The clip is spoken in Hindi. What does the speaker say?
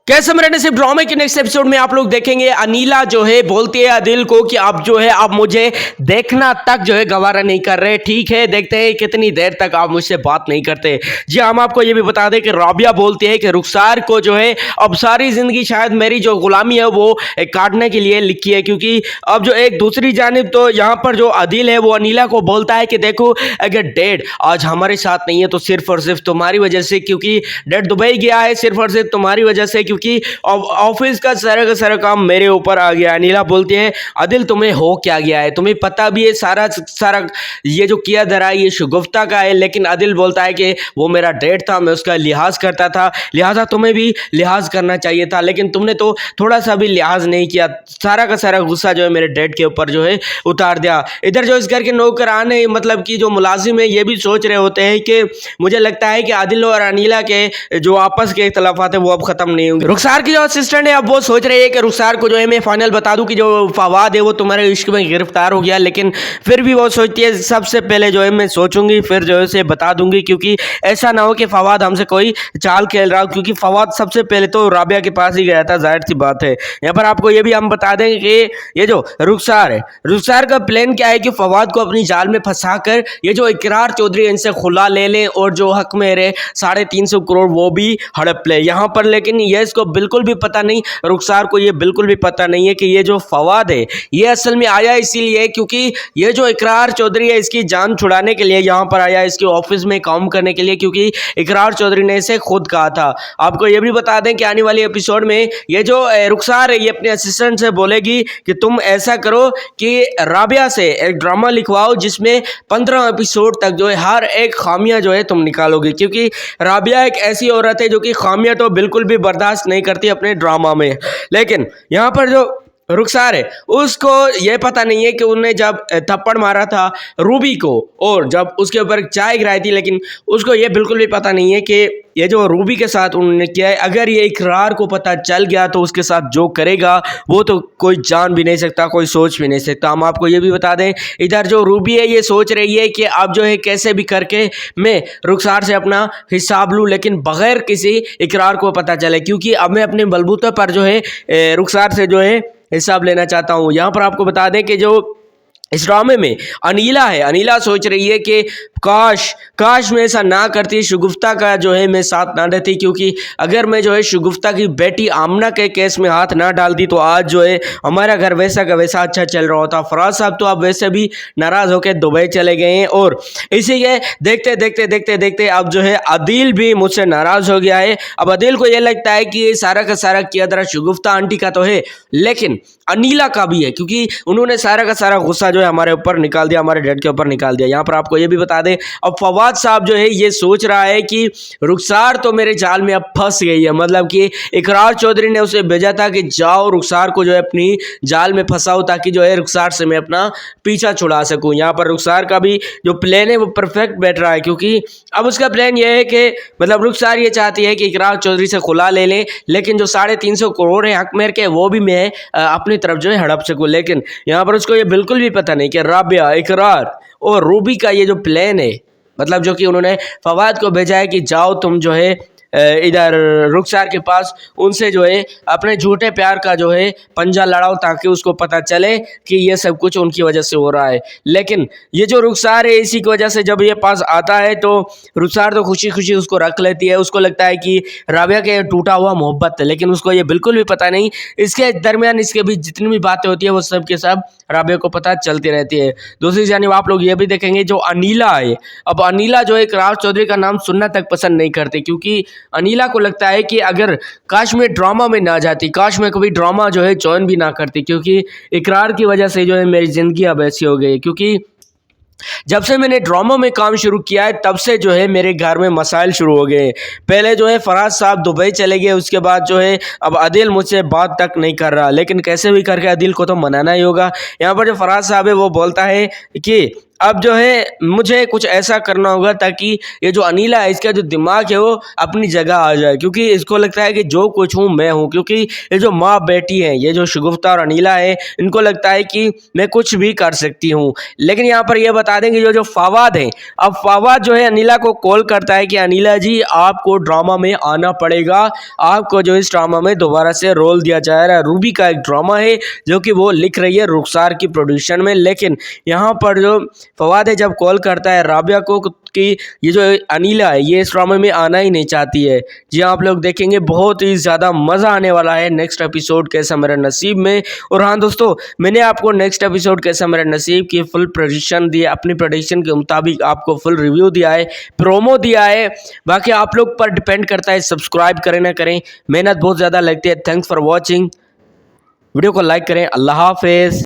कैसे मेरे नसीब ड्रामे के नेक्स्ट एपिसोड में आप लोग देखेंगे अनीला जो है बोलती है अदिल को कि आप जो है आप मुझे देखना तक जो है गवारा नहीं कर रहे। ठीक है, देखते हैं कितनी देर तक आप मुझसे बात नहीं करते। जी हम आपको ये भी बता दें कि राबिया बोलती है कि रुखसार को जो है अब सारी जिंदगी शायद मेरी जो गुलामी है वो काटने के लिए लिखी है, क्योंकि अब जो एक दूसरी जानिब तो यहाँ पर जो अदिल है वो अनीला को बोलता है कि देखो अगर डैड आज हमारे साथ नहीं है तो सिर्फ और सिर्फ तुम्हारी वजह से, क्योंकि डैड दुबई गया है सिर्फ और सिर्फ तुम्हारी वजह से, क्योंकि ऑफिस का सारा काम मेरे ऊपर आ गया। अनीला बोलती है अदिल तुम्हें हो क्या गया है, तुम्हें पता भी है सारा सारा ये जो किया धरा ये शगुफ्ता का है। लेकिन अदिल बोलता है कि वो मेरा डैड था, मैं उसका लिहाज करता था, लिहाजा तुम्हें भी लिहाज करना चाहिए था, लेकिन तुमने तो थोड़ा सा भी लिहाज नहीं किया। सारा का सारा गुस्सा जो है मेरे डैड के ऊपर जो है उतार दिया। इधर जो इस घर के नौकराने मतलब कि जो मुलाजिम है ये भी सोच रहे होते हैं कि मुझे लगता है कि आदिल और अनीला के जो आपस के इख्तलाफात है वो अब खत्म नहीं होंगे। रुखसार की जो असिस्टेंट है अब वो सोच रही है कि रुखसार को जो है मैं फाइनल बता दूं कि जो फवाद है वो तुम्हारे इश्क में गिरफ्तार हो गया, लेकिन फिर भी वो सोचती है सबसे पहले जो है मैं सोचूंगी फिर जो है उसे बता दूंगी, क्योंकि ऐसा ना हो कि फवाद हमसे कोई चाल खेल रहा हो, क्योंकि फवाद सबसे पहले तो राबिया के पास ही गया था, जाहिर सी बात है। यहाँ पर आपको ये भी हम बता दें कि ये जो रुखसार है, रुखसार का प्लान क्या है कि फवाद को अपनी जाल में फंसा कर ये जो इकरार चौधरी इनसे खुला ले लें और जो हक में रहे 350 करोड़ वो भी हड़प ले यहाँ पर। लेकिन ये इसको बिल्कुल भी पता नहीं, रुखसार को ये बिल्कुल भी पता नहीं है कि ये जो फवाद है ये असल में आया इसीलिए क्योंकि ये जो इकरार चौधरी है इसकी जान छुड़ाने के लिए यहाँ पर आया, इसके ऑफिस में काम करने के लिए, क्योंकि इकरार चौधरी ने इसे खुद कहा था। आपको ये भी बता दें कि आने वाले एपिसोड में ये जो रुखसार है ये अपने असिस्टेंट से बोलेगी कि तुम ऐसा करो कि राबिया से एक ड्रामा लिखवाओ जिसमें 15 एपिसोड तक जो है हर एक खामियां जो है तुम निकालोगे, क्योंकि राबिया एक ऐसी औरत है जो कि खामियां तो बिल्कुल भी बर्दाश्त नहीं करती अपने ड्रामा में। लेकिन यहाँ पर जो रुखसार है उसको ये पता नहीं है कि उन्हें जब थप्पड़ मारा था रूबी को और जब उसके ऊपर चाय गिराई थी, लेकिन उसको ये बिल्कुल भी पता नहीं है कि ये जो रूबी के साथ उन्होंने किया है अगर ये इकरार को पता चल गया तो उसके साथ जो करेगा वो तो कोई जान भी नहीं सकता, कोई सोच भी नहीं सकता। हम आपको ये भी बता दें इधर जो रूबी है ये सोच रही है कि अब जो है कैसे भी करके मैं रुखसार से अपना हिसाब लूँ, लेकिन बगैर किसी इकरार को पता चले, क्योंकि अब मैं अपने बलबूते पर जो है रुखसार से जो है हिसाब लेना चाहता हूँ। यहाँ पर आपको बता दें कि जो इस ड्रामे में अनीला है, अनीला सोच रही है कि काश मैं ऐसा ना करती, शगुफ्ता का जो है मैं साथ ना देती, क्योंकि अगर मैं जो है शगुफ्ता की बेटी आमना के केस में हाथ ना डालती तो आज जो है हमारा घर वैसा का वैसा अच्छा चल रहा होता। फराज साहब तो अब वैसे भी नाराज़ होकर दुबई चले गए हैं और इसी के देखते देखते देखते देखते अब जो है अदील भी मुझसे नाराज़ हो गया है। अब अदील को ये लगता है कि ये सारा का सारा किया तरह शगुफ्ता आंटी का तो है लेकिन अनीला का भी है, क्योंकि उन्होंने सारा का सारा गुस्सा जो है हमारे ऊपर निकाल दिया, हमारे डैड के ऊपर निकाल दिया। यहाँ पर आपको ये भी बता दें अब फवाद साहब जो है ये सोच रहा है कि रुखसार तो मेरे जाल में अब फंस गई है, मतलब कि इकरार चौधरी ने उसे भेजा था कि जाओ रुखसार को जो है अपनी जाल में फंसाओ ताकि जो है रुखसार से मैं अपना पीछा छुड़ा सकूं। यहाँ पर रुखसार का भी जो प्लान है वो परफेक्ट बैठ रहा है, क्योंकि अब उसका प्लान ये है कि मतलब रुखसार ये चाहती है कि इकरार चौधरी से खुला ले लें, लेकिन जो 350 करोड़ है हक मेर के वो भी मैं अपनी तरफ जो है हड़प सकूं। लेकिन यहाँ पर उसको ये बिल्कुल भी पता नहीं कि राबिया, इकरार और रूबी का ये जो प्लान है, मतलब जो कि उन्होंने फवाद को भेजा है कि जाओ तुम जो है इधर रुखसार के पास उनसे जो है अपने झूठे प्यार का जो है पंजा लड़ाओ ताकि उसको पता चले कि ये सब कुछ उनकी वजह से हो रहा है। लेकिन ये जो रुखसार है इसी की वजह से जब ये पास आता है तो रुखसार तो खुशी खुशी उसको रख लेती है, उसको लगता है कि राबिया के टूटा हुआ मोहब्बत है, लेकिन उसको ये बिल्कुल भी पता नहीं। इसके दरमियान इसके बीच जितनी भी बातें होती है वो सब के सब राबिया को पता चलती रहती है। दूसरी जानिब आप लोग ये भी देखेंगे जो अनीला है, अब अनीला जो है इकरार चौधरी का नाम सुनना तक पसंद नहीं करती, क्योंकि अनीला को लगता है कि अगर काश मैं ड्रामा में ना जाती, काश मैं कभी ड्रामा जो है ज्वाइन भी ना करती, क्योंकि इकरार की वजह से जो है मेरी ज़िंदगी अब ऐसी हो गई, क्योंकि जब से मैंने ड्रामा में काम शुरू किया है तब से जो है मेरे घर में मसाइल शुरू हो गए। पहले जो है फराज साहब दुबई चले गए, उसके बाद जो है अब अदिल मुझसे बात तक नहीं कर रहा, लेकिन कैसे भी करके अदिल को तो मनाना ही होगा। यहाँ पर जो फराज साहब है वो बोलता है कि अब जो है मुझे कुछ ऐसा करना होगा ताकि ये जो अनिला है इसका जो दिमाग है वो अपनी जगह आ जाए, क्योंकि इसको लगता है कि जो कुछ हूँ मैं हूँ। क्योंकि ये जो माँ बेटी है, ये जो शगुफ्ता और अनिला है, इनको लगता है कि मैं कुछ भी कर सकती हूँ। लेकिन यहाँ पर ये बता दें कि जो जो फवाद है, अब फवाद जो है अनिला को कॉल करता है कि अनिला जी आपको ड्रामा में आना पड़ेगा, आपको जो इस ड्रामा में दोबारा से रोल दिया जा रहा है। रूबी का एक ड्रामा है जो कि वो लिख रही है रुखसार की प्रोड्यूशन में। लेकिन यहाँ पर जो फवाद है जब कॉल करता है राबिया को कि ये जो अनिला है ये इस ड्रामे में आना ही नहीं चाहती है। जी आप लोग देखेंगे बहुत ही ज़्यादा मज़ा आने वाला है नेक्स्ट एपिसोड कैसा मेरा नसीब में। और हाँ दोस्तों, मैंने आपको नेक्स्ट एपिसोड कैसा मेरा नसीब की फुल प्रेडिक्शन दी है, अपनी प्रेडिक्शन के मुताबिक आपको फुल रिव्यू दिया है, प्रोमो दिया है। बाकी आप लोग पर डिपेंड करता है सब्सक्राइब करें ना करें, मेहनत बहुत ज़्यादा लगती है। थैंक्स फॉर वॉचिंग, वीडियो को लाइक करें। अल्लाह हाफिज़।